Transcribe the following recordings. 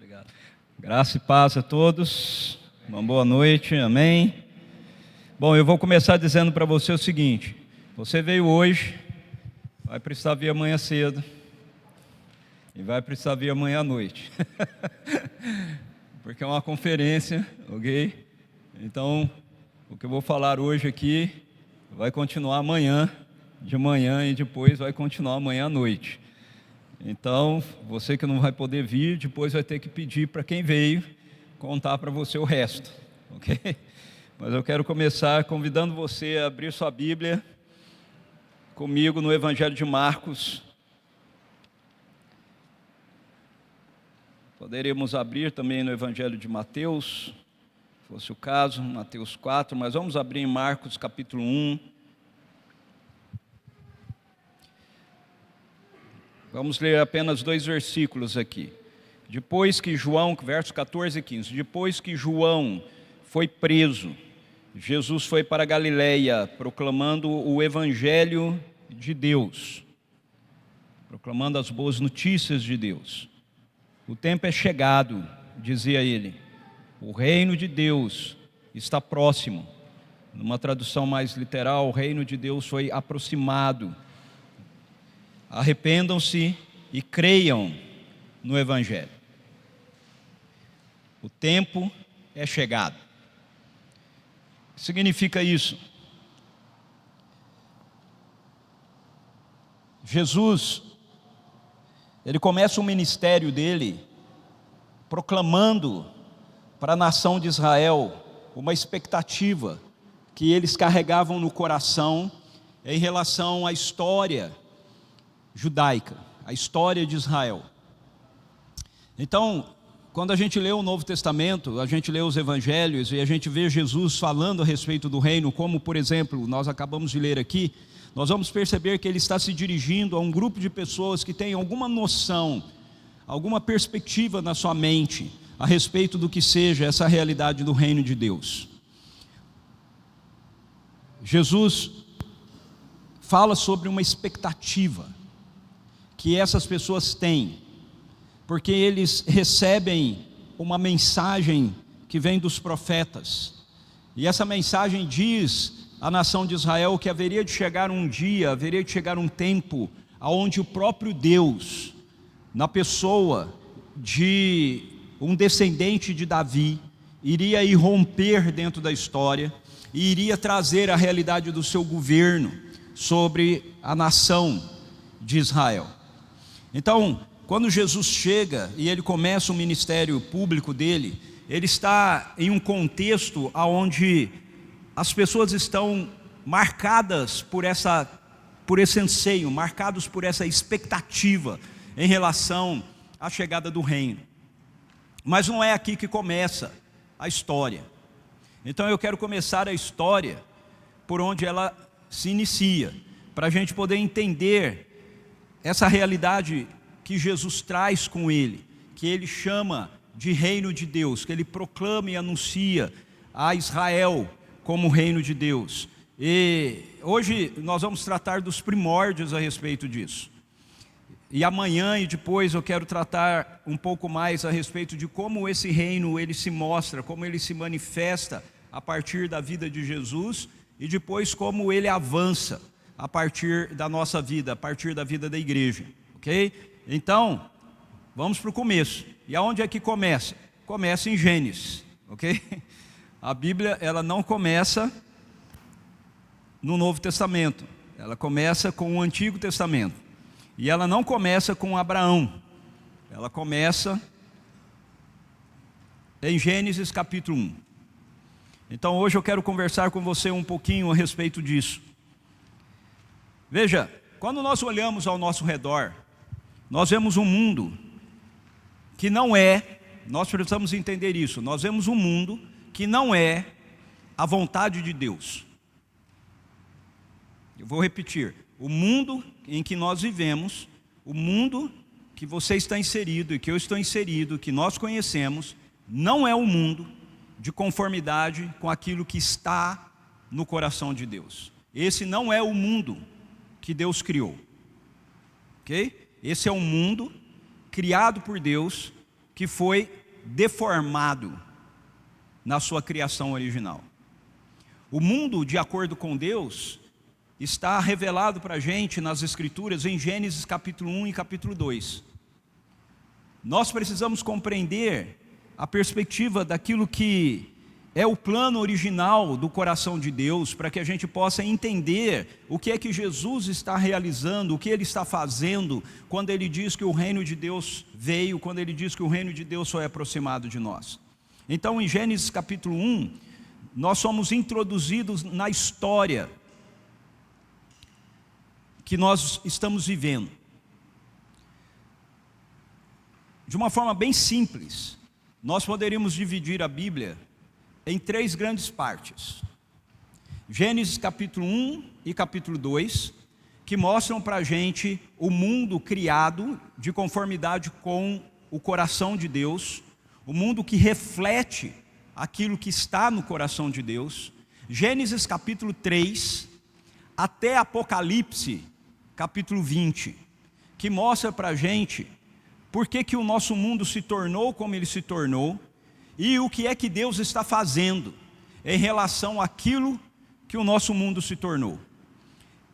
Obrigado. Graça e paz a todos. Uma boa noite, amém. Bom, eu vou começar dizendo para você o seguinte: você veio hoje, vai precisar vir amanhã cedo e vai precisar vir amanhã à noite, porque é uma conferência, ok? Então, o que eu vou falar hoje aqui vai continuar amanhã, de manhã, e depois vai continuar amanhã à noite. Então, você que não vai poder vir, depois vai ter que pedir para quem veio contar para você o resto, ok? Mas eu quero começar convidando você a abrir sua Bíblia comigo no Evangelho de Marcos. Poderíamos abrir também no Evangelho de Mateus, se fosse o caso, Mateus 4, mas vamos abrir em Marcos capítulo 1. Vamos ler apenas 2 versículos aqui. Depois que João, versos 14 e 15, depois que João foi preso, Jesus foi para Galileia, proclamando o Evangelho de Deus, proclamando as boas notícias de Deus. O tempo é chegado, dizia ele, o reino de Deus está próximo. Numa tradução mais literal, o reino de Deus foi aproximado. Arrependam-se e creiam no Evangelho. O tempo é chegado. O que significa isso? Jesus, ele começa o ministério dele proclamando para a nação de Israel uma expectativa que eles carregavam no coração em relação à história judaica, a história de Israel. Então, quando a gente lê o Novo Testamento, a gente lê os Evangelhos e a gente vê Jesus falando a respeito do reino, como por exemplo, nós acabamos de ler aqui, nós vamos perceber que ele está se dirigindo a um grupo de pessoas que têm alguma noção, alguma perspectiva na sua mente a respeito do que seja essa realidade do reino de Deus. Jesus fala sobre uma expectativa que essas pessoas têm, porque eles recebem uma mensagem que vem dos profetas, e essa mensagem diz à nação de Israel que haveria de chegar um dia, haveria de chegar um tempo, onde o próprio Deus, na pessoa de um descendente de Davi, iria irromper dentro da história, e iria trazer a realidade do seu governo sobre a nação de Israel. Então, quando Jesus chega e ele começa o ministério público dele, ele está em um contexto onde as pessoas estão marcadas por esse anseio, marcados por essa expectativa em relação à chegada do reino. Mas não é aqui que começa a história. Então eu quero começar a história por onde ela se inicia, para a gente poder entender essa realidade que Jesus traz com ele, que ele chama de reino de Deus, que ele proclama e anuncia a Israel como reino de Deus. E hoje nós vamos tratar dos primórdios a respeito disso. E amanhã e depois eu quero tratar um pouco mais a respeito de como esse reino ele se mostra, como ele se manifesta a partir da vida de Jesus, e depois como ele avança a partir da nossa vida, a partir da vida da igreja, ok? Então, vamos para o começo. E aonde é que começa? Começa em Gênesis, ok? A Bíblia, ela não começa no Novo Testamento, ela começa com o Antigo Testamento. E ela não começa com Abraão, ela começa em Gênesis capítulo 1. Então hoje eu quero conversar com você um pouquinho a respeito disso. Veja, quando nós olhamos ao nosso redor, nós vemos um mundo que não é, nós precisamos entender isso, nós vemos um mundo que não é a vontade de Deus. Eu vou repetir, o mundo em que nós vivemos, o mundo que você está inserido e que eu estou inserido, que nós conhecemos, não é um mundo de conformidade com aquilo que está no coração de Deus. Esse não é o mundo que Deus criou, ok? Esse é um mundo criado por Deus, que foi deformado na sua criação original. O mundo, de acordo com Deus, está revelado para a gente nas Escrituras em Gênesis capítulo 1 e capítulo 2. Nós precisamos compreender a perspectiva daquilo que é o plano original do coração de Deus, para que a gente possa entender o que é que Jesus está realizando, o que Ele está fazendo, quando Ele diz que o reino de Deus veio, quando Ele diz que o reino de Deus só é aproximado de nós. Então, em Gênesis capítulo 1, nós somos introduzidos na história que nós estamos vivendo. De uma forma bem simples, nós poderíamos dividir a Bíblia em 3 grandes partes. Gênesis capítulo 1 e capítulo 2, que mostram para a gente o mundo criado de conformidade com o coração de Deus, o mundo que reflete aquilo que está no coração de Deus. Gênesis capítulo 3 até Apocalipse capítulo 20, que mostra para a gente por que o nosso mundo se tornou como ele se tornou, e o que é que Deus está fazendo em relação àquilo que o nosso mundo se tornou.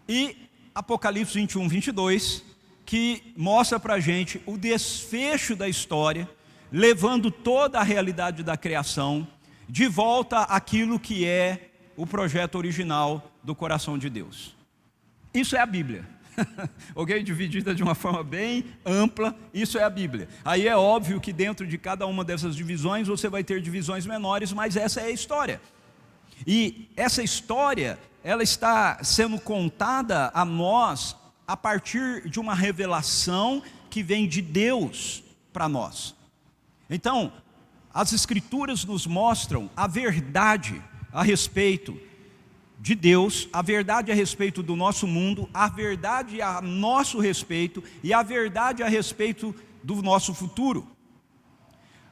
E Apocalipse 21, 22, que mostra para a gente o desfecho da história, levando toda a realidade da criação de volta àquilo que é o projeto original do coração de Deus. Isso é a Bíblia. Ok? Dividida de uma forma bem ampla, isso é a Bíblia. Aí é óbvio que dentro de cada uma dessas divisões você vai ter divisões menores, mas essa é a história. E essa história, ela está sendo contada a nós a partir de uma revelação que vem de Deus para nós. Então, as Escrituras nos mostram a verdade a respeito de Deus, a verdade a respeito do nosso mundo, a verdade a nosso respeito e a verdade a respeito do nosso futuro.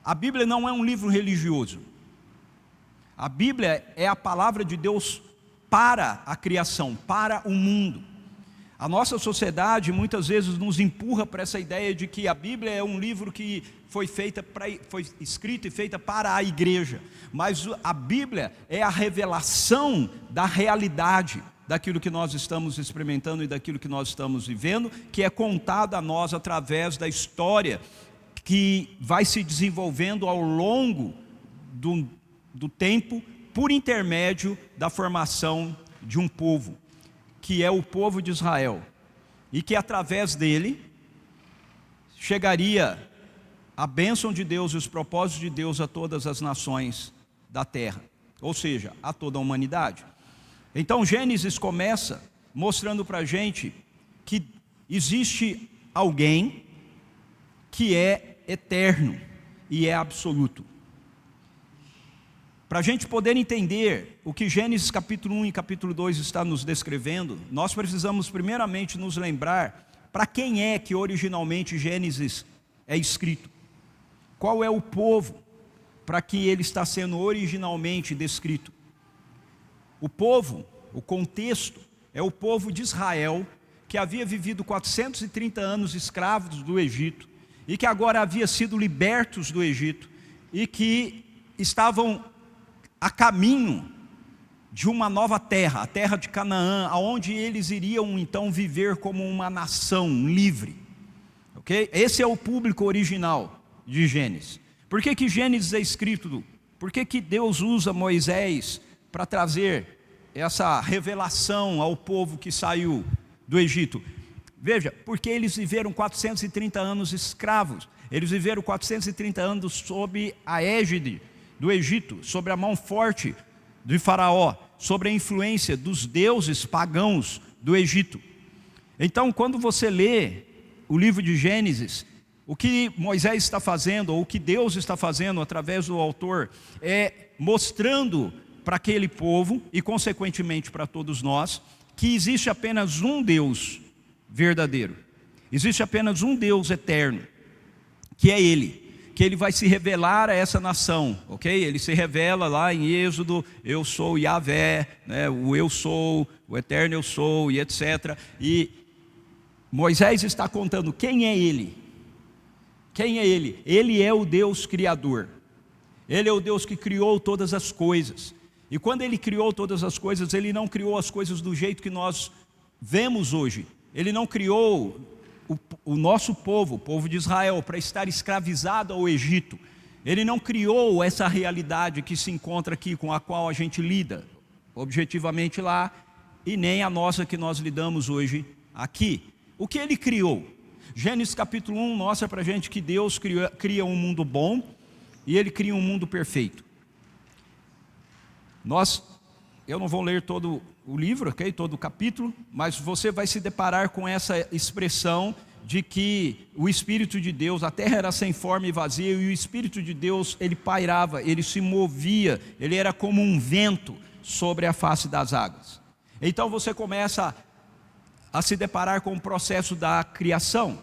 A Bíblia não é um livro religioso. A Bíblia é a palavra de Deus para a criação, para o mundo. A nossa sociedade muitas vezes nos empurra para essa ideia de que a Bíblia é um livro que foi escrito e feita para a igreja, mas a Bíblia é a revelação da realidade daquilo que nós estamos experimentando e daquilo que nós estamos vivendo, que é contado a nós através da história que vai se desenvolvendo ao longo do tempo, por intermédio da formação de um povo, que é o povo de Israel, e que através dele chegaria a bênção de Deus e os propósitos de Deus a todas as nações da terra, ou seja, a toda a humanidade. Então Gênesis começa mostrando para a gente que existe alguém que é eterno e é absoluto. Para a gente poder entender o que Gênesis capítulo 1 e capítulo 2 está nos descrevendo, nós precisamos primeiramente nos lembrar para quem é que originalmente Gênesis é escrito. Qual é o povo para que ele está sendo originalmente descrito? O povo, o contexto, é o povo de Israel, que havia vivido 430 anos escravos do Egito, e que agora havia sido libertos do Egito, e que estavam a caminho de uma nova terra, a terra de Canaã, aonde eles iriam então viver como uma nação livre. Ok? Esse é o público original de Gênesis. Por que Gênesis é escrito? Por que Deus usa Moisés para trazer essa revelação ao povo que saiu do Egito? Veja, porque eles viveram 430 anos escravos, eles viveram 430 anos sob a égide do Egito, sobre a mão forte de Faraó, sobre a influência dos deuses pagãos do Egito. Então, quando você lê o livro de Gênesis, o que Moisés está fazendo, ou o que Deus está fazendo através do autor, é mostrando para aquele povo, e consequentemente para todos nós, que existe apenas um Deus verdadeiro, existe apenas um Deus eterno, que é Ele, que Ele vai se revelar a essa nação, ok? Ele se revela lá em Êxodo: eu sou Yahvé, né? O eu sou, o eterno eu sou, e etc. E Moisés está contando quem é Ele. Quem é Ele? Ele é o Deus Criador. Ele é o Deus que criou todas as coisas. E quando Ele criou todas as coisas, Ele não criou as coisas do jeito que nós vemos hoje. Ele não criou o nosso povo, o povo de Israel, para estar escravizado ao Egito. Ele não criou essa realidade que se encontra aqui, com a qual a gente lida, objetivamente lá, e nem a nossa que nós lidamos hoje aqui. O que Ele criou? Gênesis capítulo 1 mostra para a gente que Deus cria um mundo bom, e Ele cria um mundo perfeito. Eu não vou ler todo o livro, ok? Todo o capítulo, mas você vai se deparar com essa expressão de que o Espírito de Deus, a terra era sem forma e vazia, e o Espírito de Deus, Ele pairava, Ele se movia, Ele era como um vento sobre a face das águas. Então você começa a se deparar com o processo da criação.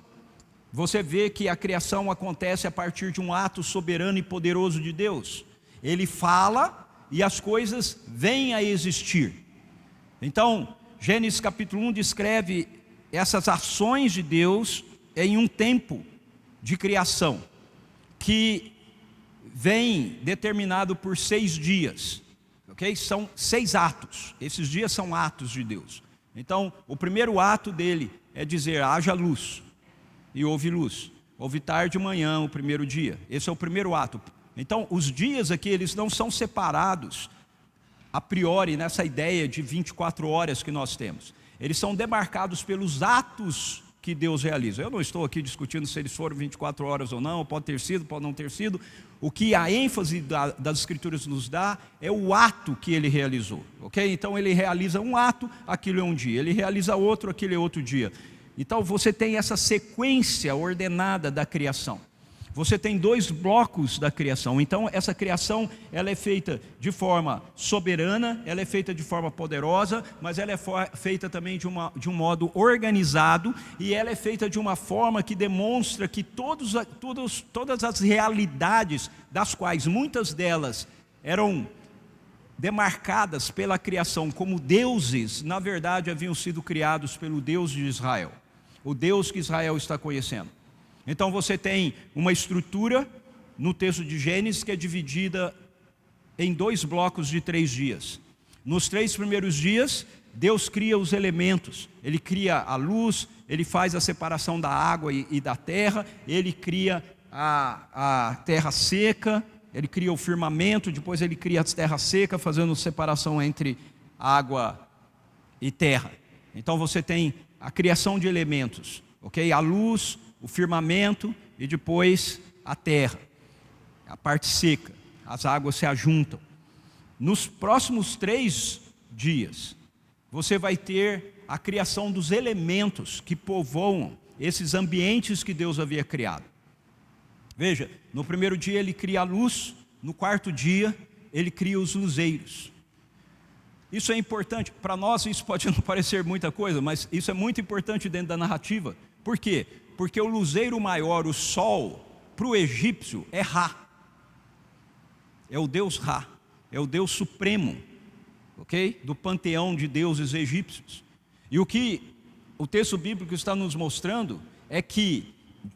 Você vê que a criação acontece a partir de um ato soberano e poderoso de Deus. Ele fala e as coisas vêm a existir. Então, Gênesis capítulo 1 descreve essas ações de Deus em um tempo de criação, que vem determinado por 6 dias, ok? São 6 atos, esses dias são atos de Deus. Então, o primeiro ato dele é dizer, haja luz, e houve luz. Houve tarde e manhã, o primeiro dia. Esse é o primeiro ato. Então, os dias aqui, eles não são separados a priori nessa ideia de 24 horas que nós temos. Eles são demarcados pelos atos que Deus realiza. Eu não estou aqui discutindo se eles foram 24 horas ou não, pode ter sido, pode não ter sido. O que a ênfase das Escrituras nos dá é o ato que Ele realizou, ok? Então Ele realiza um ato, aquilo é um dia. Ele realiza outro, aquilo é outro dia. Então você tem essa sequência ordenada da criação. Você tem 2 blocos da criação. Então essa criação, ela é feita de forma soberana, ela é feita de forma poderosa, mas ela é feita também de um modo organizado, e ela é feita de uma forma que demonstra que todas as realidades, das quais muitas delas eram demarcadas pela criação como deuses, na verdade haviam sido criados pelo Deus de Israel, o Deus que Israel está conhecendo. Então você tem uma estrutura no texto de Gênesis que é dividida em 2 blocos de 3 dias. Nos 3 primeiros dias, Deus cria os elementos. Ele cria a luz, Ele faz a separação da água e da terra, Ele cria a terra seca, Ele cria o firmamento, depois Ele cria a terra seca, fazendo separação entre água e terra. Então você tem a criação de elementos, ok? A luz, o firmamento e depois a terra, a parte seca, as águas se ajuntam. Nos próximos 3 dias, você vai ter a criação dos elementos que povoam esses ambientes que Deus havia criado. Veja, no primeiro dia Ele cria a luz, no 4º dia Ele cria os luzeiros. Isso é importante, para nós isso pode não parecer muita coisa, mas isso é muito importante dentro da narrativa. Por quê? Porque o luzeiro maior, o sol, para o egípcio é Ra. É o Deus Ra, é o Deus supremo, ok? Do panteão de deuses egípcios. E o que o texto bíblico está nos mostrando é que,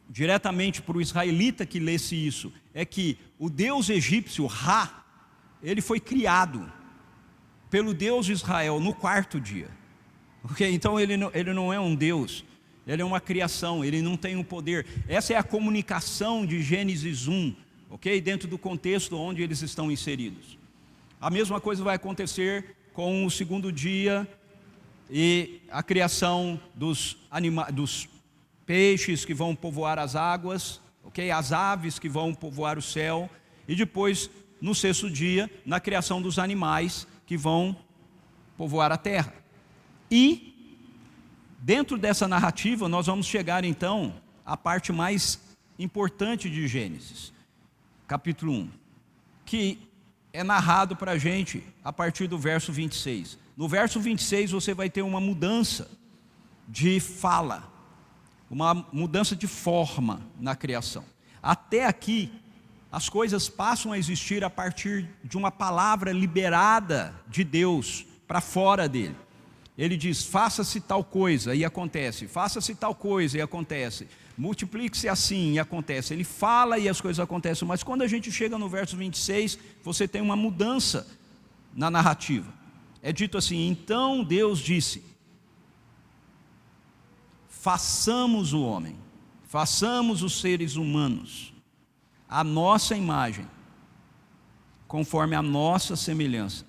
diretamente para o israelita que lesse isso, é que o Deus egípcio Ra, ele foi criado pelo Deus de Israel no 4º dia, ok? Então ele não é um Deus. Ele é uma criação, ele não tem um poder. Essa é a comunicação de Gênesis 1, ok? Dentro do contexto onde eles estão inseridos. A mesma coisa vai acontecer com o 2º dia e a criação dos peixes que vão povoar as águas, ok? As aves que vão povoar o céu. E depois, no 6º dia, na criação dos animais que vão povoar a terra. E dentro dessa narrativa, nós vamos chegar então à parte mais importante de Gênesis, capítulo 1, que é narrado para a gente a partir do verso 26. No verso 26 você vai ter uma mudança de fala, uma mudança de forma na criação. Até aqui, as coisas passam a existir a partir de uma palavra liberada de Deus para fora dele. Ele diz, faça-se tal coisa, e acontece. Faça-se tal coisa, e acontece. multiplique-se assim, e acontece. Ele fala e as coisas acontecem, mas quando a gente chega no verso 26, você tem uma mudança na narrativa. É dito assim: então Deus disse: façamos o homem, façamos os seres humanos, a nossa imagem, conforme a nossa semelhança.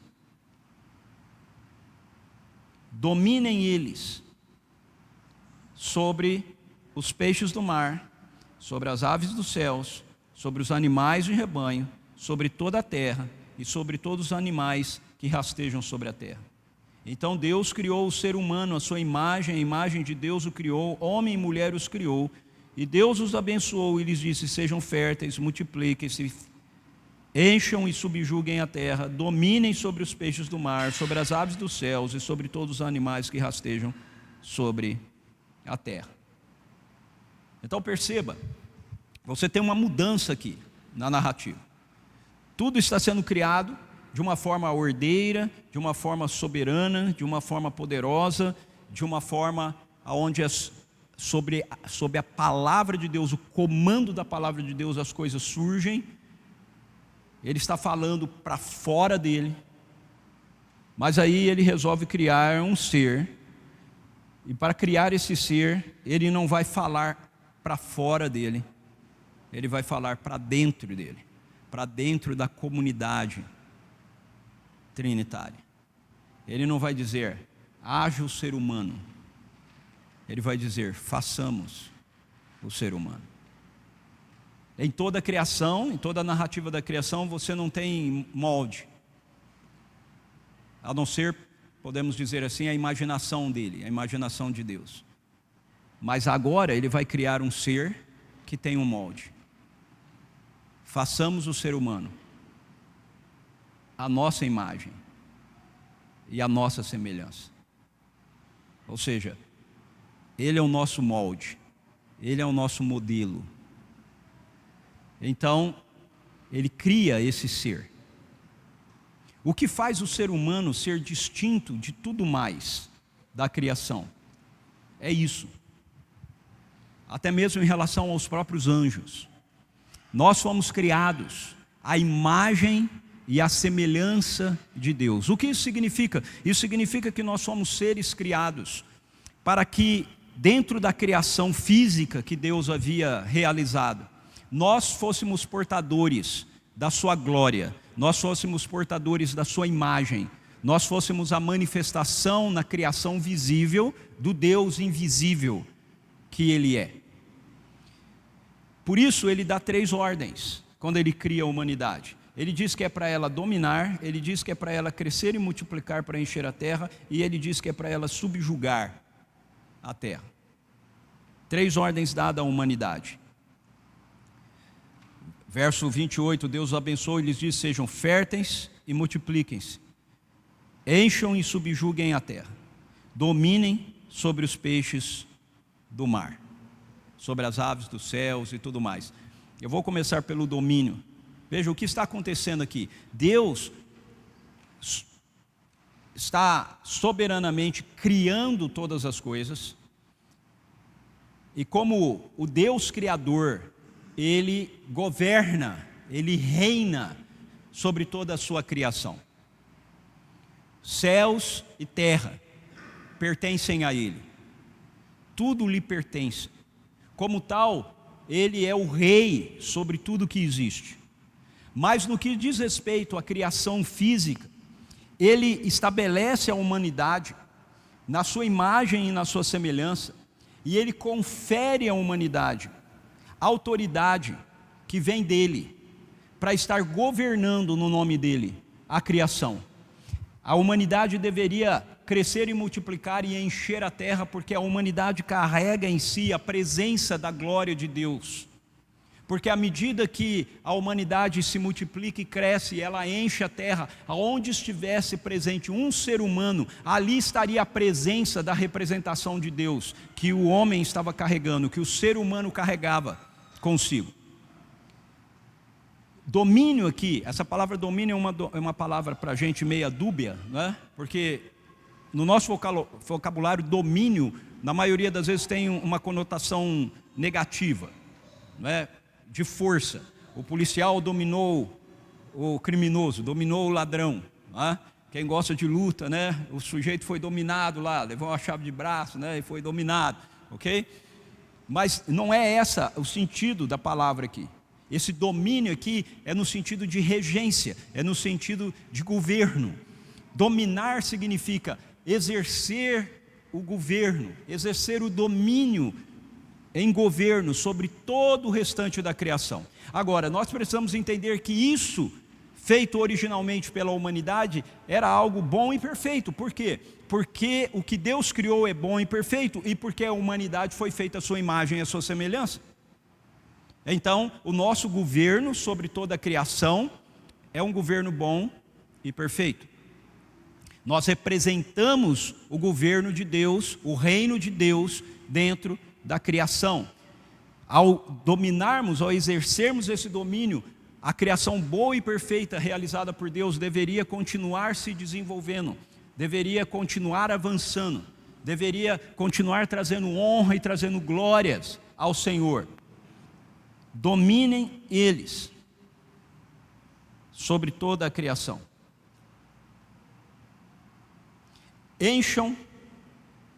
Dominem eles sobre os peixes do mar, sobre as aves dos céus, sobre os animais de rebanho, sobre toda a terra e sobre todos os animais que rastejam sobre a terra. Então Deus criou o ser humano, a sua imagem, a imagem de Deus o criou, homem e mulher os criou, e Deus os abençoou e lhes disse: sejam férteis, multipliquem-se, encham e subjuguem a terra, dominem sobre os peixes do mar, sobre as aves dos céus e sobre todos os animais que rastejam sobre a terra. Então perceba, você tem uma mudança aqui na narrativa. Tudo está sendo criado de uma forma ordeira, de uma forma soberana, de uma forma poderosa, de uma forma onde sobre a palavra de Deus, o comando da palavra de Deus, as coisas surgem. Ele está falando para fora dele, mas aí ele resolve criar um ser, e para criar esse ser, ele não vai falar para fora dele, ele vai falar para dentro dele, para dentro da comunidade trinitária. Ele não vai dizer: haja o ser humano, ele vai dizer: façamos o ser humano. Em toda a criação, em toda a narrativa da criação, você não tem molde, a não ser, podemos dizer assim, a imaginação dele, a imaginação de Deus. Mas agora ele vai criar um ser que tem um molde. Façamos o ser humano a nossa imagem e a nossa semelhança. Ou seja, ele é o nosso molde, ele é o nosso modelo. Então, ele cria esse ser. O que faz o ser humano ser distinto de tudo mais da criação é isso. Até mesmo em relação aos próprios anjos. Nós fomos criados à imagem e à semelhança de Deus. O que isso significa? Isso significa que nós somos seres criados para que, dentro da criação física que Deus havia realizado, nós fôssemos portadores da sua glória, nós fôssemos portadores da sua imagem, nós fôssemos a manifestação na criação visível do Deus invisível que Ele é. Por isso ele dá 3 ordens quando ele cria a humanidade. Ele diz que é para ela dominar, ele diz que é para ela crescer e multiplicar para encher a terra, e ele diz que é para ela subjugar a terra. 3 ordens dadas à humanidade. Verso 28, Deus abençoou e lhes diz: sejam férteis e multipliquem-se, encham e subjuguem a terra, dominem sobre os peixes do mar, sobre as aves dos céus e tudo mais. Eu vou começar pelo domínio. Veja o que está acontecendo aqui. Deus está soberanamente criando todas as coisas, e como o Deus Criador, Ele governa, Ele reina sobre toda a sua criação. Céus e terra pertencem a Ele, tudo lhe pertence. Como tal, Ele é o rei sobre tudo que existe. Mas no que diz respeito à criação física, Ele estabelece a humanidade na sua imagem e na sua semelhança, e Ele confere à humanidade a autoridade que vem dEle, para estar governando no nome dEle a criação. A humanidade deveria crescer e multiplicar e encher a terra, porque a humanidade carrega em si a presença da glória de Deus. Porque à medida que a humanidade se multiplica e cresce, ela enche a terra, aonde estivesse presente um ser humano, ali estaria a presença da representação de Deus, que o homem estava carregando, que o ser humano carregava consigo. Domínio aqui, essa palavra domínio é uma palavra para a gente meia dúbia, né? Porque no nosso vocabulário, domínio, na maioria das vezes tem uma conotação negativa, não é? De força. O policial dominou o criminoso, dominou o ladrão. Não é? Quem gosta de luta, né? O sujeito foi dominado lá, levou uma chave de braço, né? E foi dominado, ok? Mas não é esse o sentido da palavra aqui. Esse domínio aqui é no sentido de regência, é no sentido de governo. Dominar significa exercer o governo, exercer o domínio em governo sobre todo o restante da criação. Agora, nós precisamos entender que isso, feito originalmente pela humanidade, era algo bom e perfeito. Por quê? Porque o que Deus criou é bom e perfeito, e porque a humanidade foi feita à sua imagem e à sua semelhança. Então, o nosso governo sobre toda a criação é um governo bom e perfeito. Nós representamos o governo de Deus, o reino de Deus dentro da criação. Ao dominarmos, ao exercermos esse domínio, a criação boa e perfeita realizada por Deus deveria continuar se desenvolvendo, deveria continuar avançando, deveria continuar trazendo honra e trazendo glórias ao Senhor. Dominem eles sobre toda a criação. Encham,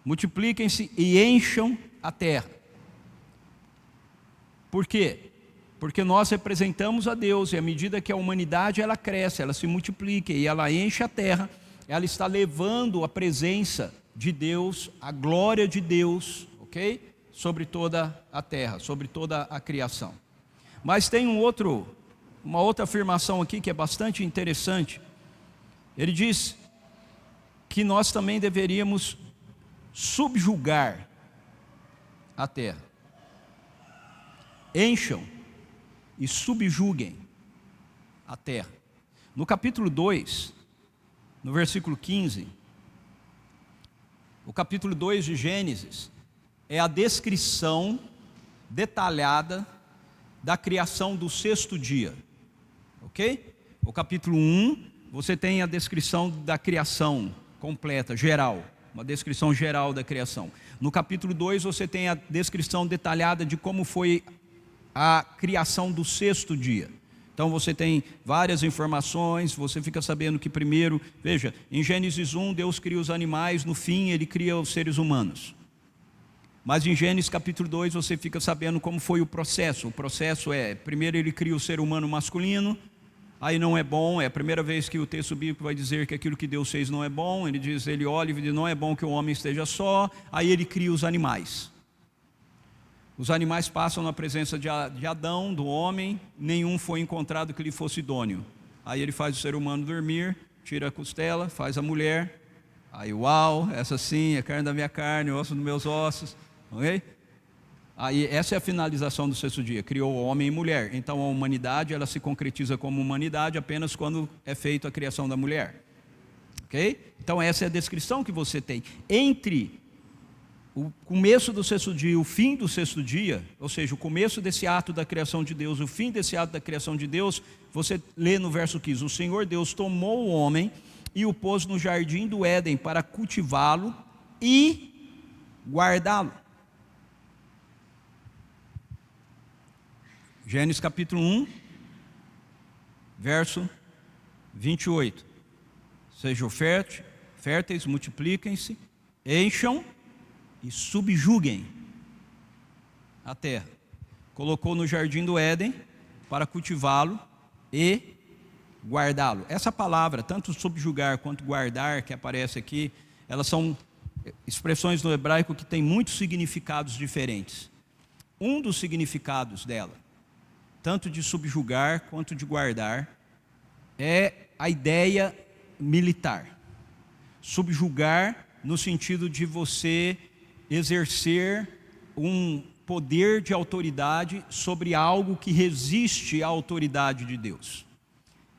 multipliquem-se e encham a terra. Por quê? Porque nós representamos a Deus, e à medida que a humanidade ela cresce, ela se multiplica e ela enche a terra, ela está levando a presença de Deus, a glória de Deus, ok? Sobre toda a terra, sobre toda a criação. Mas tem uma outra afirmação aqui que é bastante interessante. Ele diz que nós também deveríamos subjugar a terra. Encham e subjuguem a terra. No capítulo 2, no versículo 15, o capítulo 2 de Gênesis é a descrição detalhada da criação do sexto dia, ok? O capítulo 1, você tem a descrição da criação completa, geral, uma descrição geral da criação. No capítulo 2, você tem a descrição detalhada de como foi a criação do sexto dia. Então você tem várias informações, você fica sabendo que primeiro, veja, em Gênesis 1, Deus cria os animais, no fim Ele cria os seres humanos. Mas em Gênesis capítulo 2, você fica sabendo como foi o processo. O processo é, primeiro Ele cria o ser humano masculino, aí não é bom, é a primeira vez que o texto bíblico vai dizer que aquilo que Deus fez não é bom. Ele diz, Ele olha e diz, não é bom que o homem esteja só. Aí Ele cria os animais. Os animais passam na presença de Adão, do homem, nenhum foi encontrado que lhe fosse idôneo. Aí Ele faz o ser humano dormir, tira a costela, faz a mulher. Aí, uau, essa sim, é carne da minha carne, osso dos meus ossos. Ok? Aí essa é a finalização do sexto dia, criou homem e mulher. Então a humanidade ela se concretiza como humanidade apenas quando é feita a criação da mulher, ok? Então essa é a descrição que você tem. Entre o começo do sexto dia e o fim do sexto dia, ou seja, o começo desse ato da criação de Deus, o fim desse ato da criação de Deus, você lê no verso 15, o Senhor Deus tomou o homem e o pôs no jardim do Éden para cultivá-lo e guardá-lo. Gênesis capítulo 1, verso 28. Sejam férteis, multipliquem-se, encham e subjuguem a terra. Colocou no jardim do Éden para cultivá-lo e guardá-lo. Essa palavra, tanto subjugar quanto guardar, que aparece aqui, elas são expressões no hebraico que têm muitos significados diferentes. Um dos significados dela, tanto de subjugar quanto de guardar, é a ideia militar. Subjugar no sentido de você exercer um poder de autoridade sobre algo que resiste à autoridade de Deus.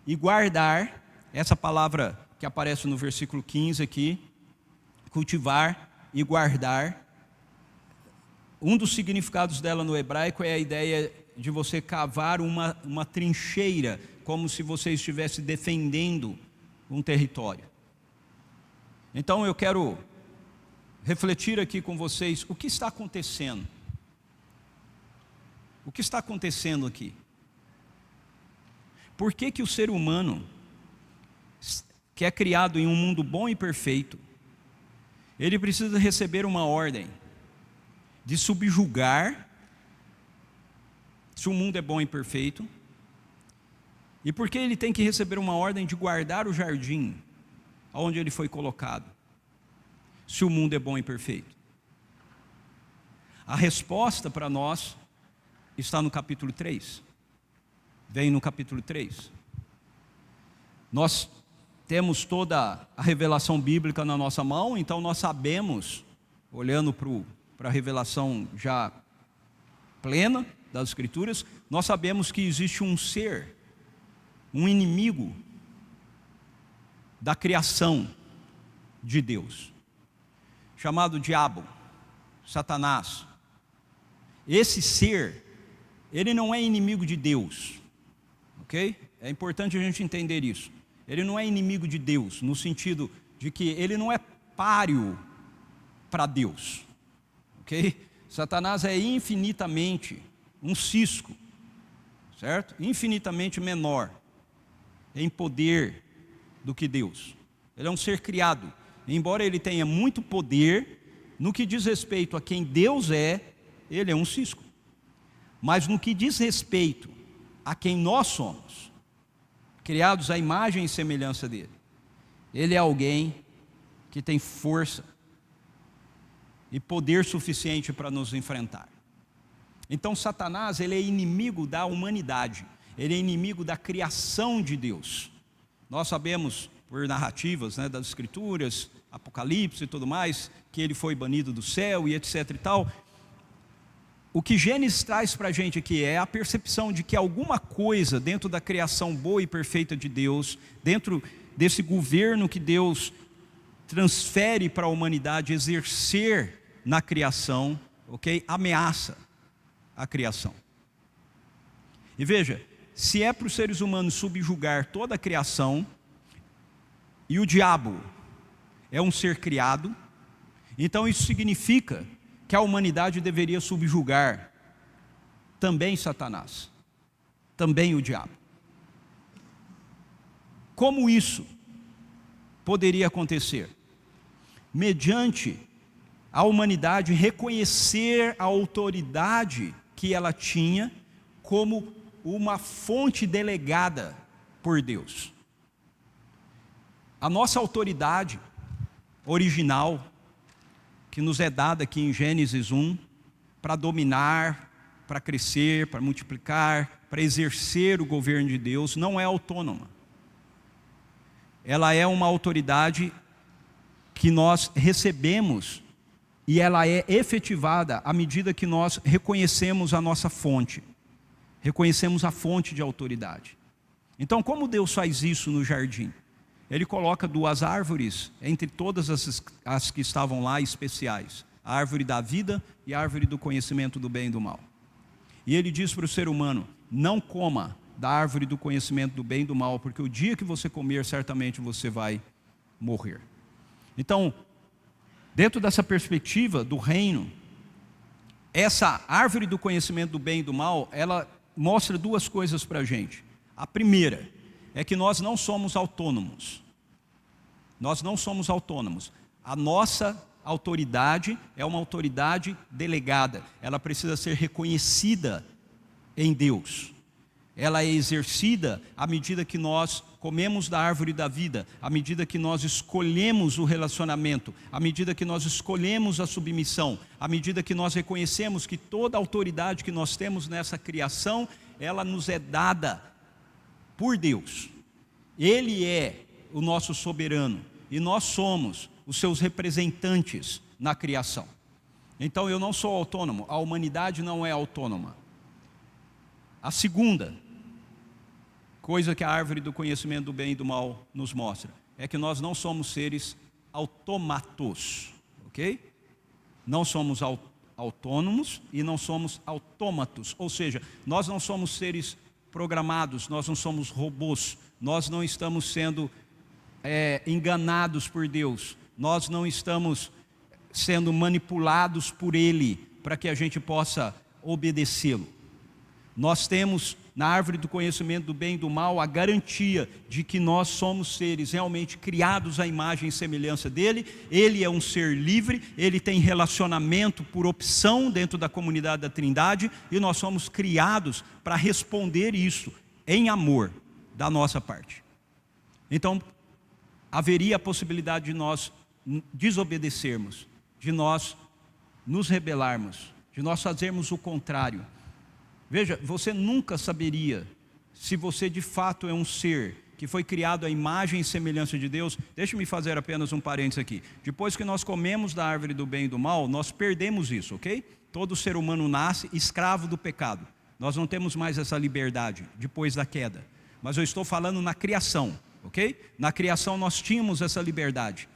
E guardar, essa palavra que aparece no versículo 15 aqui, cultivar e guardar, um dos significados dela no hebraico é a ideia de você cavar uma trincheira, como se você estivesse defendendo um território. Então eu quero refletir aqui com vocês o que está acontecendo O que está acontecendo aqui? Por que que o ser humano, que é criado em um mundo bom e perfeito, ele precisa receber uma ordem de subjugar, se o mundo é bom e perfeito, e por que ele tem que receber uma ordem de guardar o jardim onde ele foi colocado, se o mundo é bom e perfeito? A resposta para nós está no capítulo 3. Vem no capítulo 3. Nós temos toda a revelação bíblica na nossa mão, então nós sabemos, olhando para a revelação já plena das Escrituras, nós sabemos que existe um ser, um inimigo da criação de Deus, chamado diabo, Satanás. Esse ser, ele não é inimigo de Deus, ok? É importante a gente entender isso. Ele não é inimigo de Deus, no sentido de que ele não é páreo para Deus, ok? Satanás é infinitamente um cisco, certo? Infinitamente menor em poder do que Deus. Ele é um ser criado, embora ele tenha muito poder, no que diz respeito a quem Deus é, ele é um cisco. Mas no que diz respeito a quem nós somos, criados à imagem e semelhança dele, ele é alguém que tem força e poder suficiente para nos enfrentar. Então Satanás, ele é inimigo da humanidade, ele é inimigo da criação de Deus. Nós sabemos por narrativas, né, das Escrituras, Apocalipse e tudo mais, que ele foi banido do céu e etc e tal. O que Gênesis traz para a gente aqui é a percepção de que alguma coisa dentro da criação boa e perfeita de Deus, dentro desse governo que Deus transfere para a humanidade exercer na criação, ok? Ameaça a criação. E veja, se é para os seres humanos subjugar toda a criação, e o diabo é um ser criado, então isso significa que a humanidade deveria subjugar também Satanás, também o diabo. Como isso poderia acontecer? Mediante a humanidade reconhecer a autoridade que ela tinha como uma fonte delegada por Deus. A nossa autoridade original, que nos é dada aqui em Gênesis 1, para dominar, para crescer, para multiplicar, para exercer o governo de Deus, não é autônoma. Ela é uma autoridade que nós recebemos e ela é efetivada à medida que nós reconhecemos a nossa fonte, reconhecemos a fonte de autoridade. Então, como Deus faz isso no jardim? Ele coloca duas árvores, entre todas as que estavam lá, especiais: a árvore da vida e a árvore do conhecimento do bem e do mal. E ele diz para o ser humano: não coma da árvore do conhecimento do bem e do mal, porque o dia que você comer, certamente você vai morrer. Então, dentro dessa perspectiva do reino, essa árvore do conhecimento do bem e do mal, ela mostra duas coisas para a gente. A primeira é que nós não somos autônomos. Nós não somos autônomos. A nossa autoridade é uma autoridade delegada. Ela precisa ser reconhecida em Deus. Ela é exercida à medida que nós comemos da árvore da vida, à medida que nós escolhemos o relacionamento, à medida que nós escolhemos a submissão, à medida que nós reconhecemos que toda a autoridade que nós temos nessa criação, ela nos é dada por Deus. Ele é o nosso soberano e nós somos os seus representantes na criação. Então eu não sou autônomo, a humanidade não é autônoma. A segunda coisa que a árvore do conhecimento do bem e do mal nos mostra é que nós não somos seres autômatos, ok? Não somos autônomos e não somos autômatos, ou seja, nós não somos seres programados, nós não somos robôs, nós não estamos sendo enganados por Deus, nós não estamos sendo manipulados por Ele para que a gente possa obedecê-lo. Nós temos na árvore do conhecimento do bem e do mal a garantia de que nós somos seres realmente criados à imagem e semelhança dele. Ele é um ser livre, ele tem relacionamento por opção dentro da comunidade da Trindade, e nós somos criados para responder isso em amor da nossa parte. Então, haveria a possibilidade de nós desobedecermos, de nós nos rebelarmos, de nós fazermos o contrário. Veja, você nunca saberia se você de fato é um ser que foi criado à imagem e semelhança de Deus. Deixe-me fazer apenas um parênteses aqui. Depois que nós comemos da árvore do bem e do mal, nós perdemos isso, ok? Todo ser humano nasce escravo do pecado. Nós não temos mais essa liberdade depois da queda. Mas eu estou falando na criação, ok? Na criação nós tínhamos essa liberdade,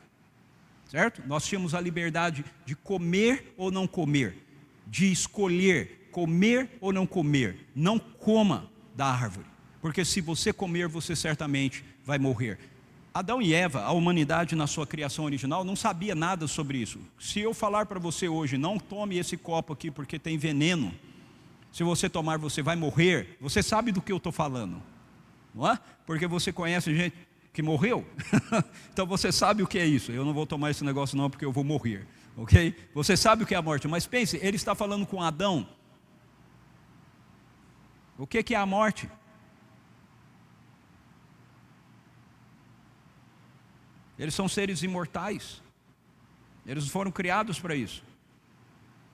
certo? Nós tínhamos a liberdade de comer ou não comer, de escolher comer ou não comer. Não coma da árvore, porque se você comer, você certamente vai morrer. Adão e Eva, a humanidade na sua criação original, não sabia nada sobre isso. Se eu falar para você hoje, não tome esse copo aqui porque tem veneno, se você tomar você vai morrer, você sabe do que eu estou falando, não é? Porque você conhece gente que morreu, então você sabe o que é isso. Eu não vou tomar esse negócio não porque eu vou morrer, ok? Você sabe o que é a morte, mas pense, ele está falando com Adão. O que é a morte? Eles são seres imortais. Eles foram criados para isso.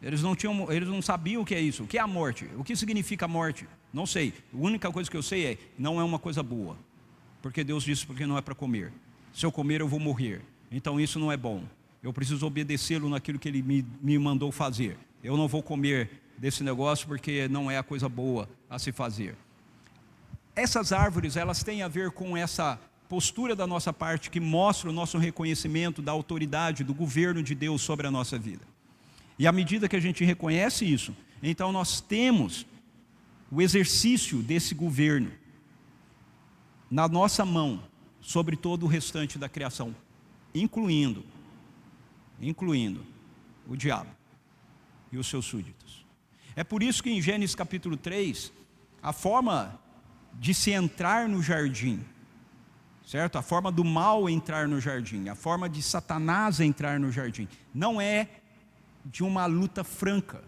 Eles não sabiam o que é isso. O que é a morte? O que significa a morte? Não sei. A única coisa que eu sei é, não é uma coisa boa. Porque Deus disse porque não é para comer. Se eu comer eu vou morrer. Então isso não é bom. Eu preciso obedecê-lo naquilo que ele me mandou fazer. Eu não vou comer desse negócio porque não é a coisa boa a se fazer. Essas árvores, elas têm a ver com essa postura da nossa parte que mostra o nosso reconhecimento da autoridade, do governo de Deus sobre a nossa vida. E à medida que a gente reconhece isso, então nós temos o exercício desse governo na nossa mão sobre todo o restante da criação, incluindo o diabo e os seus súditos. É por isso que em Gênesis capítulo 3, a forma de se entrar no jardim, certo? A forma do mal entrar no jardim, a forma de Satanás entrar no jardim, não é de uma luta franca.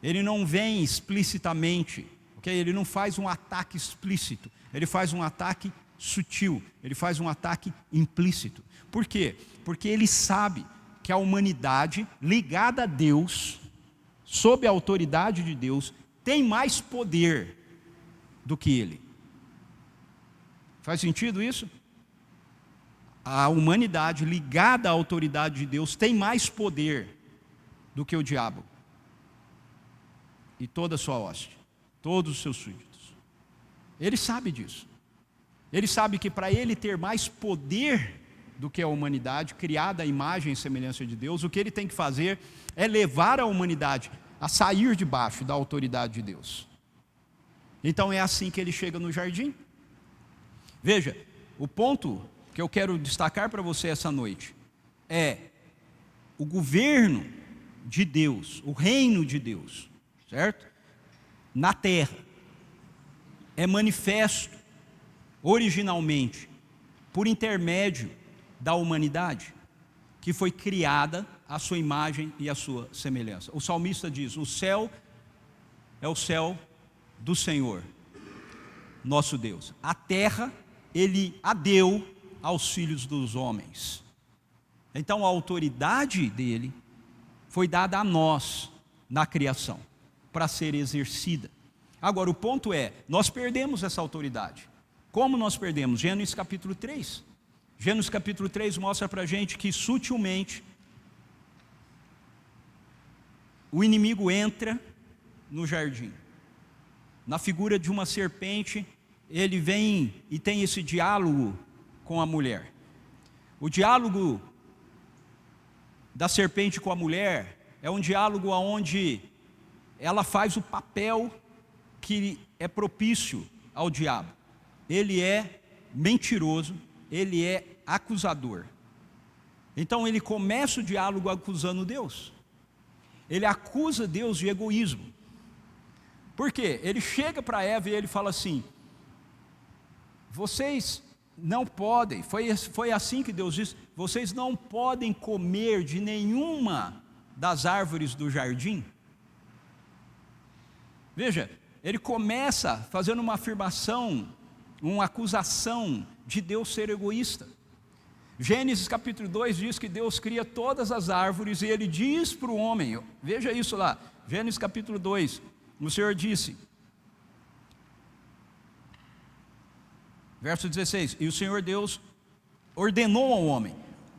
Ele não vem explicitamente, ok? Ele não faz um ataque explícito, ele faz um ataque sutil, ele faz um ataque implícito. Por quê? Porque ele sabe que a humanidade ligada a Deus, sob a autoridade de Deus, tem mais poder do que ele. Faz sentido isso? A humanidade ligada à autoridade de Deus tem mais poder do que o diabo e toda a sua hoste, todos os seus súditos. Ele sabe disso. Ele sabe que para ele ter mais poder do que a humanidade, criada à imagem e semelhança de Deus, o que ele tem que fazer é levar a humanidade a sair debaixo da autoridade de Deus. Então é assim que ele chega no jardim. Veja, o ponto que eu quero destacar para você essa noite é o governo de Deus, o reino de Deus, certo? Na terra, é manifesto originalmente por intermédio da humanidade, que foi criada à sua imagem e à sua semelhança. O salmista diz: o céu é o céu do Senhor, nosso Deus. A terra Ele a deu aos filhos dos homens. Então a autoridade dele foi dada a nós na criação, para ser exercida. Agora o ponto é, nós perdemos essa autoridade. Como nós perdemos? Gênesis capítulo 3. Gênesis capítulo 3 mostra para a gente que sutilmente o inimigo entra no jardim. Na figura de uma serpente, ele vem e tem esse diálogo com a mulher. O diálogo da serpente com a mulher é um diálogo onde ela faz o papel que é propício ao diabo. Ele é mentiroso, ele é acusador. Então ele começa o diálogo acusando Deus. Ele acusa Deus de egoísmo. Por quê? Ele chega para Eva e ele fala assim: vocês não podem, foi assim que Deus disse, vocês não podem comer de nenhuma das árvores do jardim. Veja, ele começa fazendo uma afirmação, uma acusação de Deus ser egoísta. Gênesis capítulo 2 diz que Deus cria todas as árvores e ele diz para o homem, veja isso lá, Gênesis capítulo 2, o Senhor disse, verso 16, e o Senhor Deus ordenou ao homem,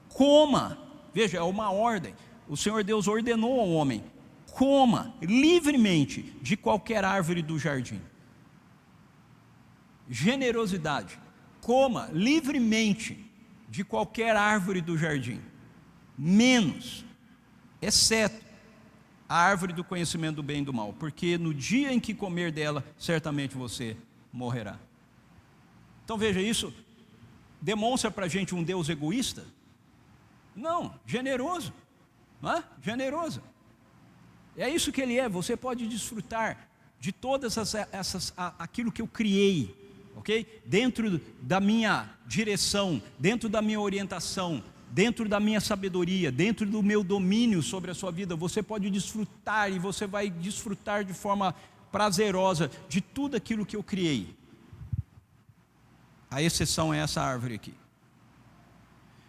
coma, veja, é uma ordem, o Senhor Deus ordenou ao homem, coma livremente de qualquer árvore do jardim. Generosidade, coma livremente de qualquer árvore do jardim, menos, exceto a árvore do conhecimento do bem e do mal, porque no dia em que comer dela, certamente você morrerá. Então veja, isso demonstra para a gente um Deus egoísta? Não, generoso, não é? Generoso. É isso que Ele é. Você pode desfrutar de todas aquilo que eu criei, ok? Dentro da minha direção, dentro da minha orientação, dentro da minha sabedoria, dentro do meu domínio sobre a sua vida, você pode desfrutar, e você vai desfrutar de forma prazerosa de tudo aquilo que eu criei. A exceção é essa árvore aqui.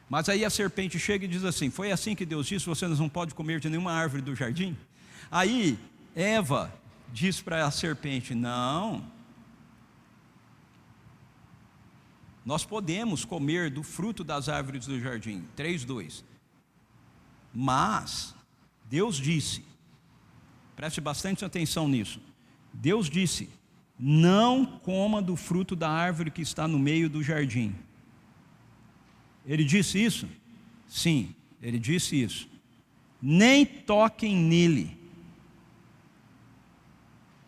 Mas aí a serpente chega e diz assim: foi assim que Deus disse, vocês não podem comer de nenhuma árvore do jardim? Aí Eva diz para a serpente: não, nós podemos comer do fruto das árvores do jardim. 3:2. Mas Deus disse, preste bastante atenção nisso, Deus disse: não coma do fruto da árvore que está no meio do jardim. Ele disse isso? Sim, ele disse isso. Nem toquem nele.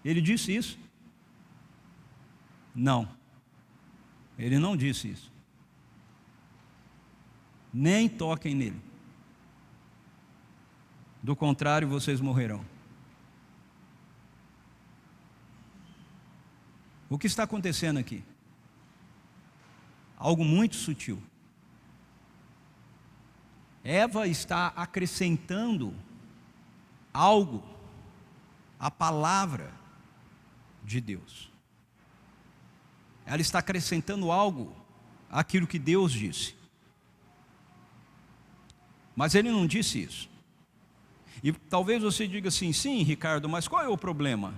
Ele disse isso? Não, ele não disse isso. Nem toquem nele. Do contrário, vocês morrerão. O que está acontecendo aqui? Algo muito sutil. Eva está acrescentando algo à palavra de Deus. Ela está acrescentando algo àquilo que Deus disse. Mas ele não disse isso. E talvez você diga assim: sim, Ricardo, mas qual é o problema?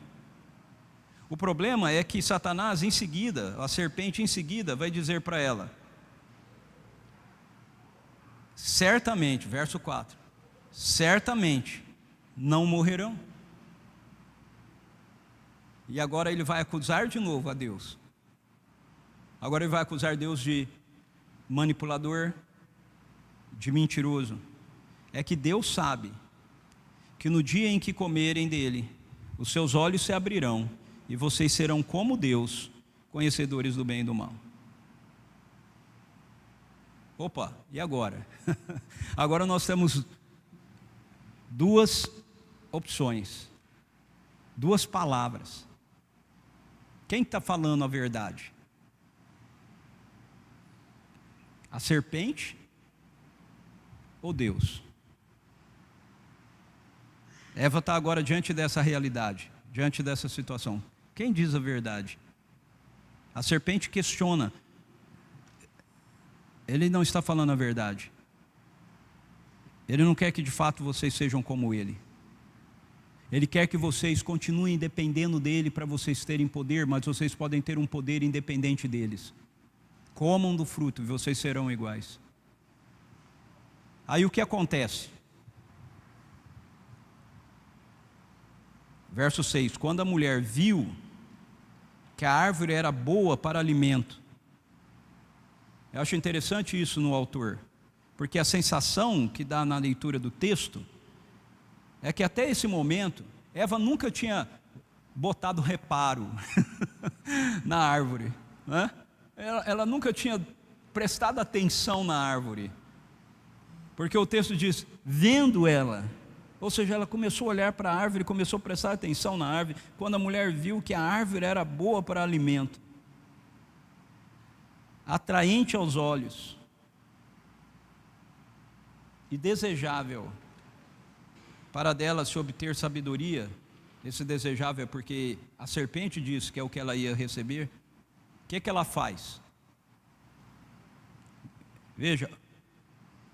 O problema é que Satanás em seguida, a serpente em seguida, vai dizer para ela: certamente, verso 4, certamente não morrerão. E agora ele vai acusar de novo a Deus. Agora ele vai acusar Deus de manipulador, de mentiroso. É que Deus sabe que no dia em que comerem dele, os seus olhos se abrirão e vocês serão como Deus, conhecedores do bem e do mal. Opa, e agora? Agora nós temos duas opções, duas palavras. Quem está falando a verdade? A serpente ou Deus? Eva está agora diante dessa realidade, diante dessa situação. Quem diz a verdade? A serpente questiona. Ele não está falando a verdade. Ele não quer que de fato vocês sejam como ele. Ele quer que vocês continuem dependendo dele para vocês terem poder, mas vocês podem ter um poder independente deles. Comam do fruto e vocês serão iguais. Aí o que acontece? Verso 6: quando a mulher viu que a árvore era boa para alimento. Eu acho interessante isso no autor, porque a sensação que dá na leitura do texto é que até esse momento Eva nunca tinha botado reparo na árvore, né? Ela nunca tinha prestado atenção na árvore, porque o texto diz: vendo ela Ou seja, ela começou a olhar para a árvore, começou a prestar atenção na árvore. Quando a mulher viu que a árvore era boa para alimento, atraente aos olhos e desejável para dela se obter sabedoria, esse desejável é porque a serpente disse que é o que ela ia receber. O que ela faz? Veja,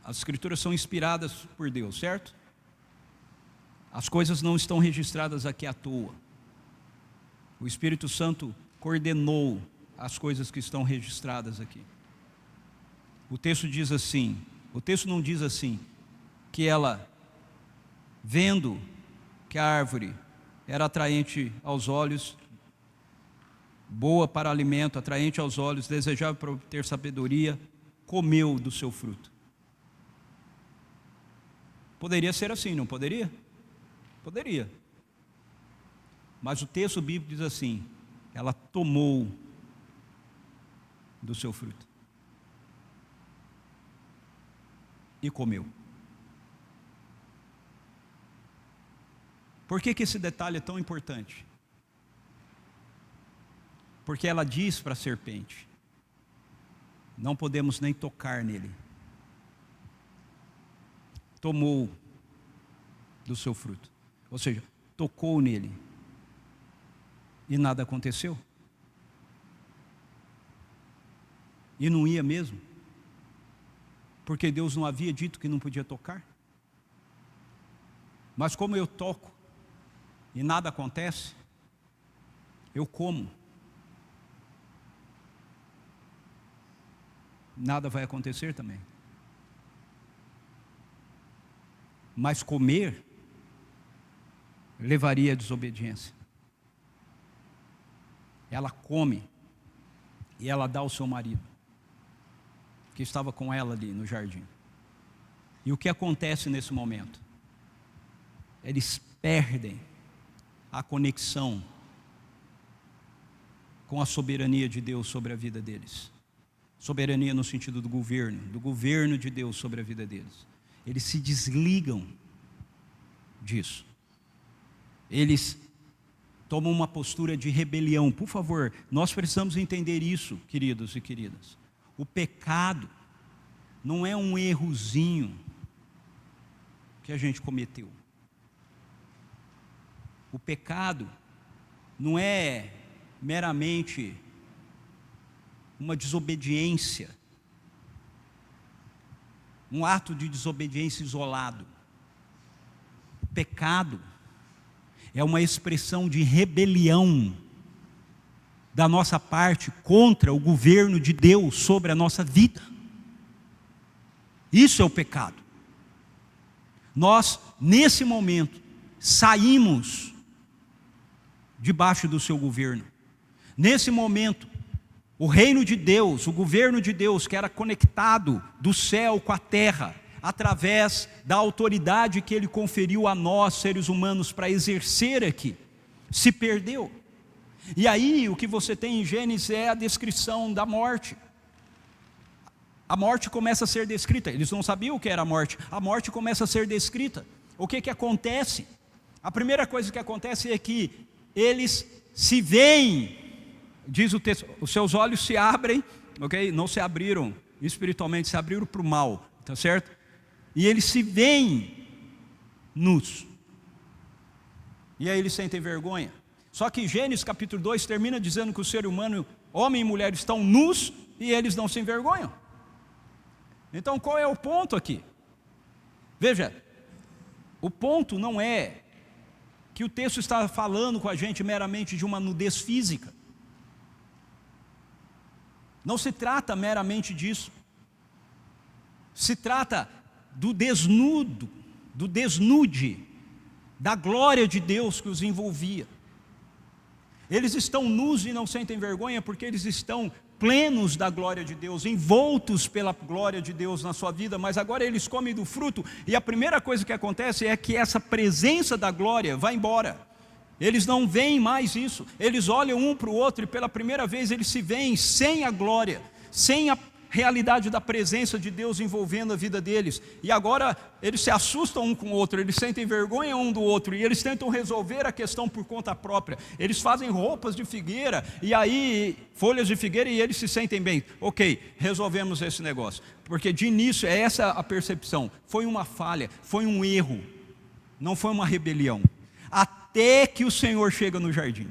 as escrituras são inspiradas por Deus, certo? As coisas não estão registradas aqui à toa. O Espírito Santo coordenou as coisas que estão registradas aqui. O texto diz assim, o texto não diz assim, que ela, vendo que a árvore era atraente aos olhos, boa para alimento, atraente aos olhos, desejável para obter sabedoria, comeu do seu fruto. Poderia ser assim, não poderia? Poderia. Mas o texto bíblico diz assim, ela tomou do seu fruto e comeu. Por que esse detalhe é tão importante? Porque ela diz para a serpente, não podemos nem tocar nele. Tomou do seu fruto, ou seja, tocou nele e nada aconteceu. E não ia mesmo, porque Deus não havia dito que não podia tocar. Mas como eu toco e nada acontece, eu como, nada vai acontecer também. Mas comer levaria à desobediência. Ela come e ela dá ao seu marido, que estava com ela ali no jardim. E o que acontece nesse momento? Eles perdem a conexão com a soberania de Deus sobre a vida deles. Soberania no sentido do governo de Deus sobre a vida deles. Eles se desligam disso. Eles tomam uma postura de rebelião. Por favor, nós precisamos entender isso, queridos e queridas. O pecado não é um errozinho que a gente cometeu. O pecado não é meramente uma desobediência, um ato de desobediência isolado. O pecado é uma expressão de rebelião da nossa parte contra o governo de Deus sobre a nossa vida. Isso é o pecado. Nós, nesse momento, saímos debaixo do seu governo. Nesse momento, o reino de Deus, o governo de Deus, que era conectado do céu com a terra, através da autoridade que Ele conferiu a nós, seres humanos, para exercer aqui, se perdeu. E aí, o que você tem em Gênesis é a descrição da morte. A morte começa a ser descrita. Eles não sabiam o que era a morte começa a ser descrita. O que acontece? A primeira coisa que acontece é que eles se veem, diz o texto, os seus olhos se abrem, ok? Não se abriram espiritualmente, se abriram para o mal, tá certo? E eles se veem nus. E aí eles sentem vergonha. Só que Gênesis capítulo 2 termina dizendo que o ser humano, homem e mulher, estão nus e eles não se envergonham. Então qual é o ponto aqui? Veja, o ponto não é que o texto está falando com a gente meramente de uma nudez física. Não se trata meramente disso. Se trata do desnude da glória de Deus que os envolvia. Eles estão nus e não sentem vergonha porque eles estão plenos da glória de Deus, envoltos pela glória de Deus na sua vida, mas agora eles comem do fruto, e a primeira coisa que acontece é que essa presença da glória vai embora. Eles não veem mais isso, eles olham um para o outro e pela primeira vez eles se veem sem a glória, sem realidade da presença de Deus envolvendo a vida deles, e agora eles se assustam um com o outro, eles sentem vergonha um do outro, e eles tentam resolver a questão por conta própria. Eles fazem roupas de figueira, e aí folhas de figueira, e eles se sentem bem. Ok, resolvemos esse negócio, porque de início é essa a percepção, foi uma falha, foi um erro, não foi uma rebelião, até que o Senhor chega no jardim.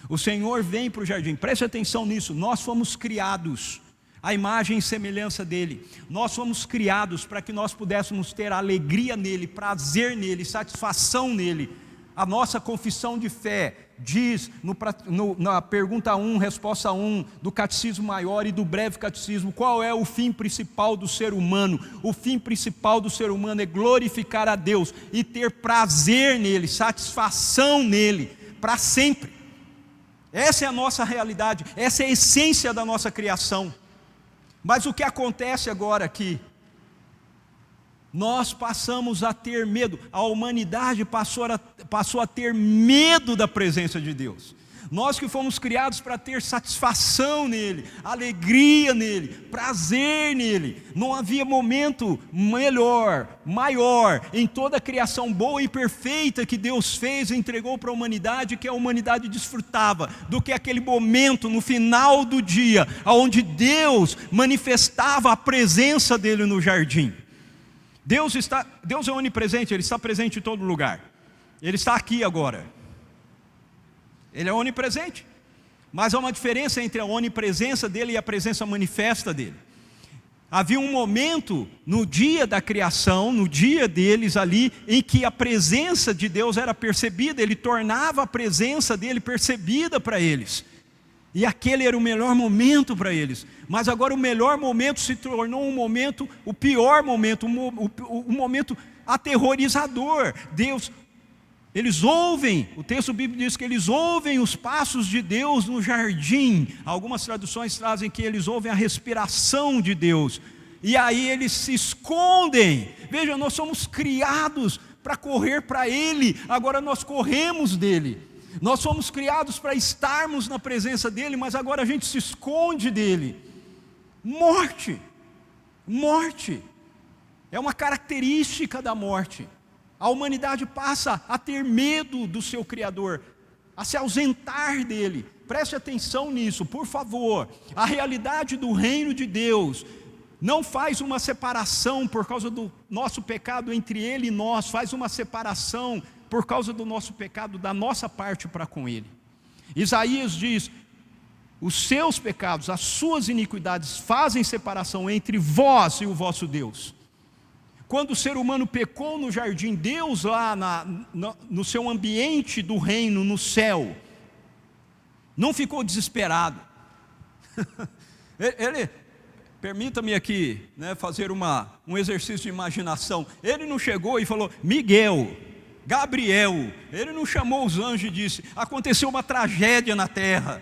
O Senhor vem para o jardim, preste atenção nisso, nós fomos criados à imagem e semelhança dele, nós fomos criados para que nós pudéssemos ter alegria nele, prazer nele, satisfação nele. A nossa confissão de fé diz, na pergunta 1, resposta 1, do catecismo maior e do breve catecismo, qual é o fim principal do ser humano? O fim principal do ser humano é glorificar a Deus e ter prazer nele, satisfação nele, para sempre. Essa é a nossa realidade, essa é a essência da nossa criação. Mas o que acontece agora aqui? Nós passamos a ter medo, a humanidade passou a ter medo da presença de Deus. Nós que fomos criados para ter satisfação nele, alegria nele, prazer nele. Não havia momento melhor, maior, em toda a criação boa e perfeita que Deus fez e entregou para a humanidade, que a humanidade desfrutava, do que aquele momento no final do dia, onde Deus manifestava a presença dele no jardim. Deus é onipresente, Ele está presente em todo lugar. Ele está aqui agora. Ele é onipresente. Mas há uma diferença entre a onipresença dele e a presença manifesta dele. Havia um momento no dia da criação, no dia deles ali, em que a presença de Deus era percebida, Ele tornava a presença dele percebida para eles. E aquele era o melhor momento para eles. Mas agora o melhor momento se tornou um momento, o pior momento, um momento aterrorizador. Eles ouvem, o texto bíblico diz que eles ouvem os passos de Deus no jardim. Algumas traduções trazem que eles ouvem a respiração de Deus. E aí eles se escondem. Veja, nós somos criados para correr para Ele, agora nós corremos dele. Nós fomos criados para estarmos na presença dele, mas agora a gente se esconde dele. Morte é uma característica da morte. A humanidade passa a ter medo do seu Criador, a se ausentar dele. Preste atenção nisso, por favor. A realidade do reino de Deus não faz uma separação por causa do nosso pecado entre ele e nós, faz uma separação por causa do nosso pecado da nossa parte para com ele. Isaías diz: os seus pecados, as suas iniquidades fazem separação entre vós e o vosso Deus. Quando o ser humano pecou no jardim, Deus lá no seu ambiente do reino, no céu, não ficou desesperado. Ele, permita-me aqui, fazer um exercício de imaginação. Ele não chegou e falou: Miguel, Gabriel. Ele não chamou os anjos e disse: aconteceu uma tragédia na terra.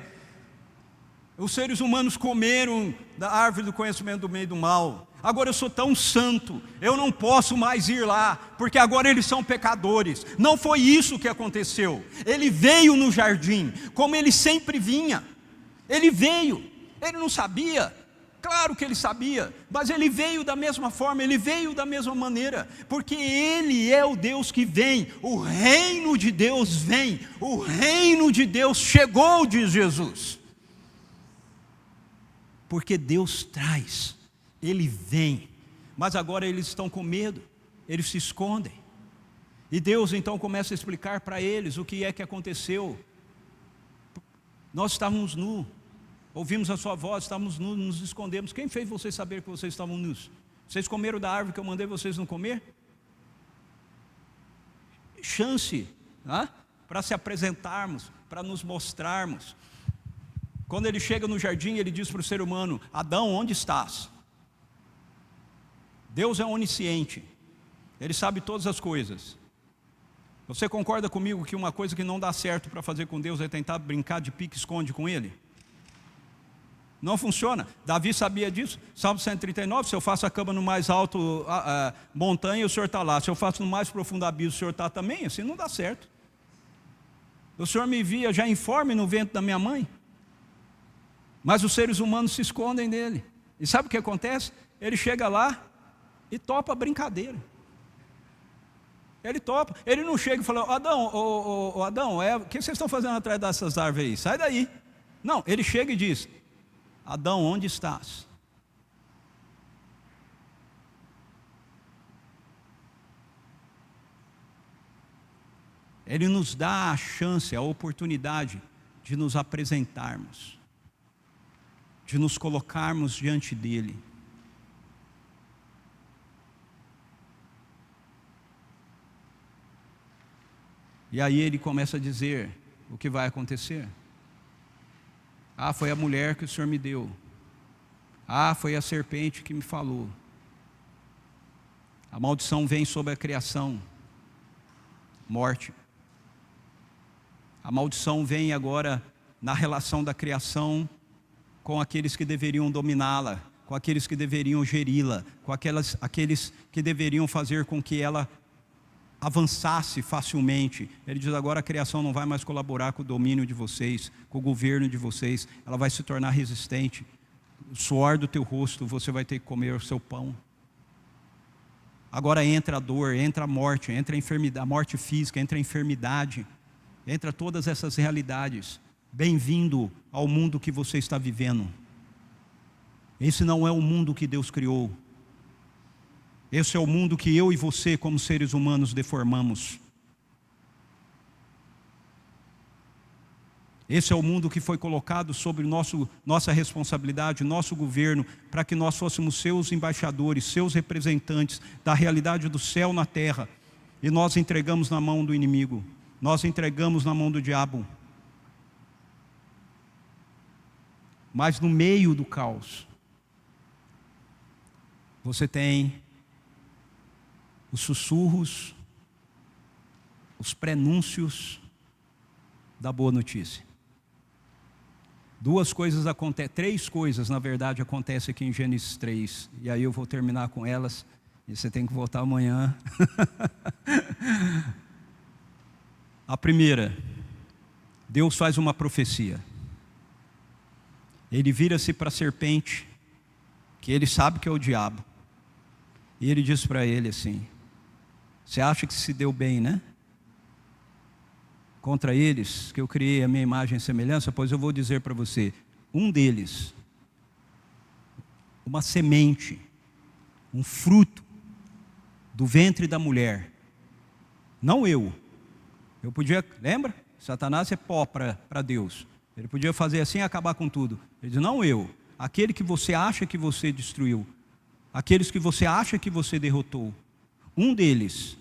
Os seres humanos comeram da árvore do conhecimento do bem e do mal. Agora eu sou tão santo, eu não posso mais ir lá, porque agora eles são pecadores. Não foi isso que aconteceu. Ele veio no jardim, como ele sempre vinha. Ele veio, ele não sabia, claro que ele sabia, mas ele veio da mesma forma, ele veio da mesma maneira, porque ele é o Deus que vem, o reino de Deus vem, o reino de Deus chegou, diz Jesus. Porque Deus traz, Ele vem, mas agora eles estão com medo, eles se escondem, e Deus então começa a explicar para eles o que é que aconteceu. Nós estávamos nus, ouvimos a sua voz, estávamos nus, nos escondemos. Quem fez vocês saber que vocês estavam nus? Vocês comeram da árvore que eu mandei vocês não comer? Chance para se apresentarmos, para nos mostrarmos. Quando ele chega no jardim, ele diz para o ser humano: Adão, onde estás? Deus é onisciente, Ele sabe todas as coisas. Você concorda comigo que uma coisa que não dá certo para fazer com Deus é tentar brincar de pique-esconde com Ele? Não funciona. Davi sabia disso. Salmo 139, se eu faço a cama no mais alto montanha, o Senhor está lá. Se eu faço no mais profundo abismo, o Senhor está também. Assim não dá certo. O Senhor me via já informe no ventre da minha mãe. Mas os seres humanos se escondem dele. E sabe o que acontece? Ele chega lá e topa a brincadeira. Ele topa. Ele não chega e fala: Adão, Adão, o que vocês estão fazendo atrás dessas árvores aí? Sai daí. Não, ele chega e diz: Adão, onde estás? Ele nos dá a chance, a oportunidade de nos apresentarmos, de nos colocarmos diante dele. E aí ele começa a dizer o que vai acontecer. Foi a mulher que o Senhor me deu. Foi a serpente que me falou. A maldição vem sobre a criação. Morte. A maldição vem agora na relação da criação com aqueles que deveriam dominá-la, com aqueles que deveriam geri-la, com aqueles que deveriam fazer com que ela avançasse facilmente. Ele diz: agora a criação não vai mais colaborar com o domínio de vocês, com o governo de vocês, ela vai se tornar resistente. O suor do teu rosto, você vai ter que comer o seu pão. Agora entra a dor, entra a morte, entra a enfermidade, a morte física, entra a enfermidade, entra todas essas realidades. Bem-vindo ao mundo que você está vivendo. Esse não é o mundo que Deus criou. Esse é o mundo que eu e você, como seres humanos, deformamos. Esse é o mundo que foi colocado sobre nossa responsabilidade, nosso governo, para que nós fôssemos seus embaixadores, seus representantes da realidade do céu na terra. E nós entregamos na mão do inimigo, nós entregamos na mão do diabo. Mas no meio do caos, você tem os sussurros, os prenúncios da boa notícia. Três coisas, na verdade, acontecem aqui em Gênesis 3. E aí eu vou terminar com elas, e você tem que voltar amanhã. A primeira, Deus faz uma profecia. Ele vira-se para a serpente, que ele sabe que é o diabo. E ele diz para ele assim: você acha que se deu bem, né? Contra eles, que eu criei a minha imagem e semelhança, pois eu vou dizer para você, um deles, uma semente, um fruto do ventre da mulher, não eu podia, lembra? Satanás é pó para Deus, ele podia fazer assim e acabar com tudo. Ele diz: não eu, aquele que você acha que você destruiu, aqueles que você acha que você derrotou, um deles,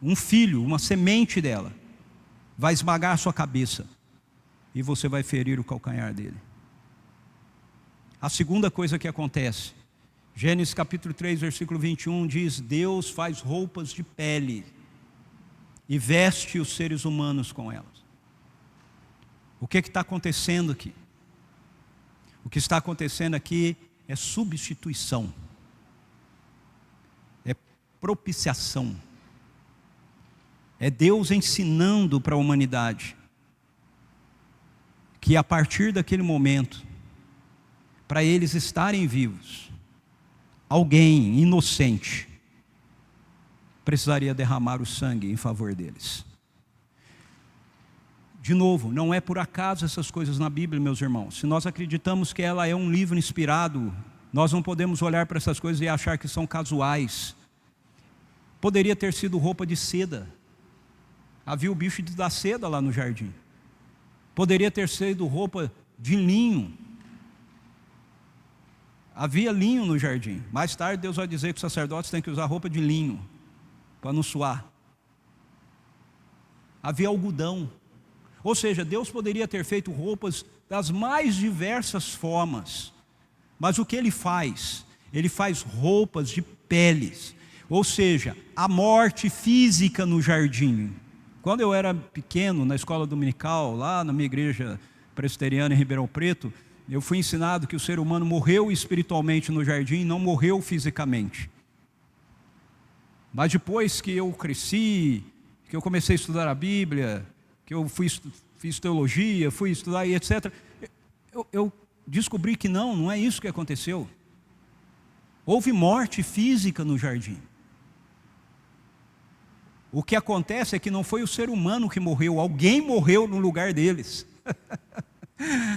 um filho, uma semente dela, vai esmagar a sua cabeça e você vai ferir o calcanhar dele. A segunda coisa que acontece, Gênesis capítulo 3, versículo 21 diz: Deus faz roupas de pele e veste os seres humanos com elas. O que está acontecendo aqui? O que está acontecendo aqui é substituição, é propiciação. É Deus ensinando para a humanidade que a partir daquele momento, para eles estarem vivos, alguém inocente precisaria derramar o sangue em favor deles. De novo, não é por acaso essas coisas na Bíblia, meus irmãos. Se nós acreditamos que ela é um livro inspirado, nós não podemos olhar para essas coisas e achar que são casuais. Poderia ter sido roupa de seda. Havia o bicho da seda lá no jardim. Poderia ter sido roupa de linho. Havia linho no jardim. Mais tarde Deus vai dizer que os sacerdotes têm que usar roupa de linho para não suar. Havia algodão. Ou seja, Deus poderia ter feito roupas das mais diversas formas. Mas o que Ele faz? Ele faz roupas de peles. Ou seja, a morte física no jardim. Quando eu era pequeno, na escola dominical, lá na minha igreja presbiteriana em Ribeirão Preto, eu fui ensinado que o ser humano morreu espiritualmente no jardim, não morreu fisicamente. Mas depois que eu cresci, que eu comecei a estudar a Bíblia, que eu fiz teologia, fui estudar e etc., eu descobri que não é isso que aconteceu. Houve morte física no jardim. O que acontece é que não foi o ser humano que morreu, alguém morreu no lugar deles.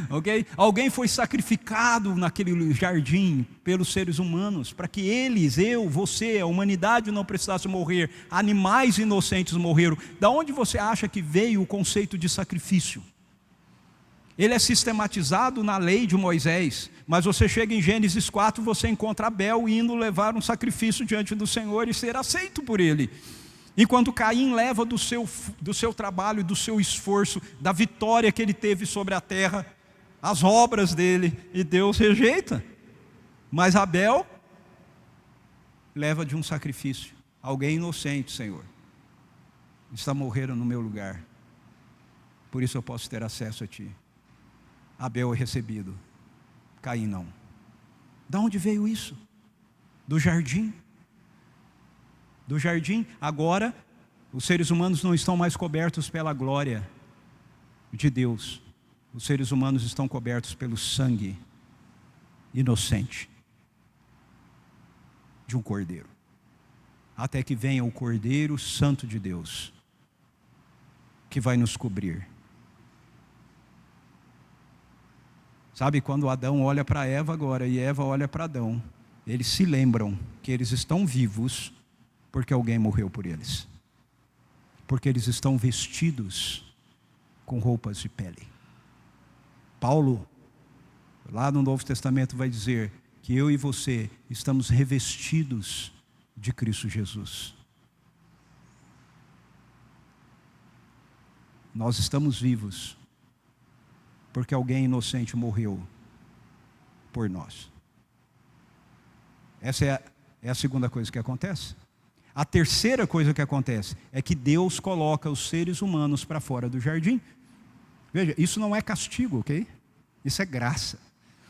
Okay? Alguém foi sacrificado naquele jardim pelos seres humanos, para que eles, eu, você, a humanidade não precisasse morrer. Animais inocentes morreram. Da onde você acha que veio o conceito de sacrifício? Ele é sistematizado na lei de Moisés, mas você chega em Gênesis 4, você encontra Abel indo levar um sacrifício diante do Senhor e ser aceito por ele. Enquanto Caim leva do seu trabalho, do seu esforço, da vitória que ele teve sobre a terra, as obras dele, e Deus rejeita. Mas Abel leva de um sacrifício. Alguém inocente, Senhor, está morrendo no meu lugar, por isso eu posso ter acesso a Ti. Abel é recebido, Caim não. Da onde veio isso? Do jardim. Do jardim. Agora, os seres humanos não estão mais cobertos pela glória de Deus. Os seres humanos estão cobertos pelo sangue inocente de um cordeiro. Até que venha o Cordeiro Santo de Deus, que vai nos cobrir. Sabe, quando Adão olha para Eva agora e Eva olha para Adão, eles se lembram que eles estão vivos porque alguém morreu por eles. Porque eles estão vestidos com roupas de pele. Paulo, lá no Novo Testamento, vai dizer que eu e você estamos revestidos de Cristo Jesus. Nós estamos vivos porque alguém inocente morreu por nós. Essa é a segunda coisa que acontece. A terceira coisa que acontece é que Deus coloca os seres humanos para fora do jardim. Veja, isso não é castigo, ok? Isso é graça.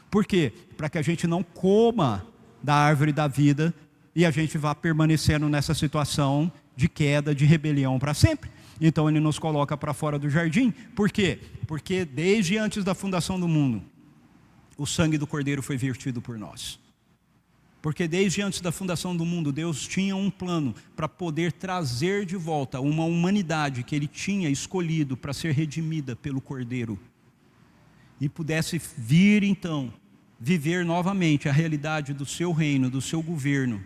Por quê? Para que a gente não coma da árvore da vida e a gente vá permanecendo nessa situação de queda, de rebelião para sempre. Então Ele nos coloca para fora do jardim. Por quê? Porque desde antes da fundação do mundo, o sangue do Cordeiro foi vertido por nós. Porque desde antes da fundação do mundo, Deus tinha um plano para poder trazer de volta uma humanidade que Ele tinha escolhido para ser redimida pelo Cordeiro. E pudesse vir então, viver novamente a realidade do seu reino, do seu governo,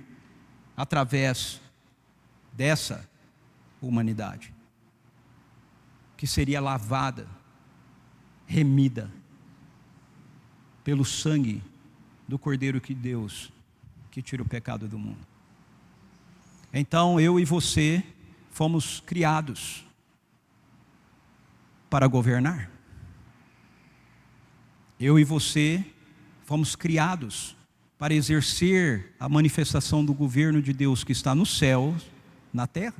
através dessa humanidade, que seria lavada, remida, pelo sangue do Cordeiro que Deus, que tira o pecado do mundo. Então eu e você fomos criados para governar. Eu e você fomos criados para exercer a manifestação do governo de Deus que está nos céus, na terra.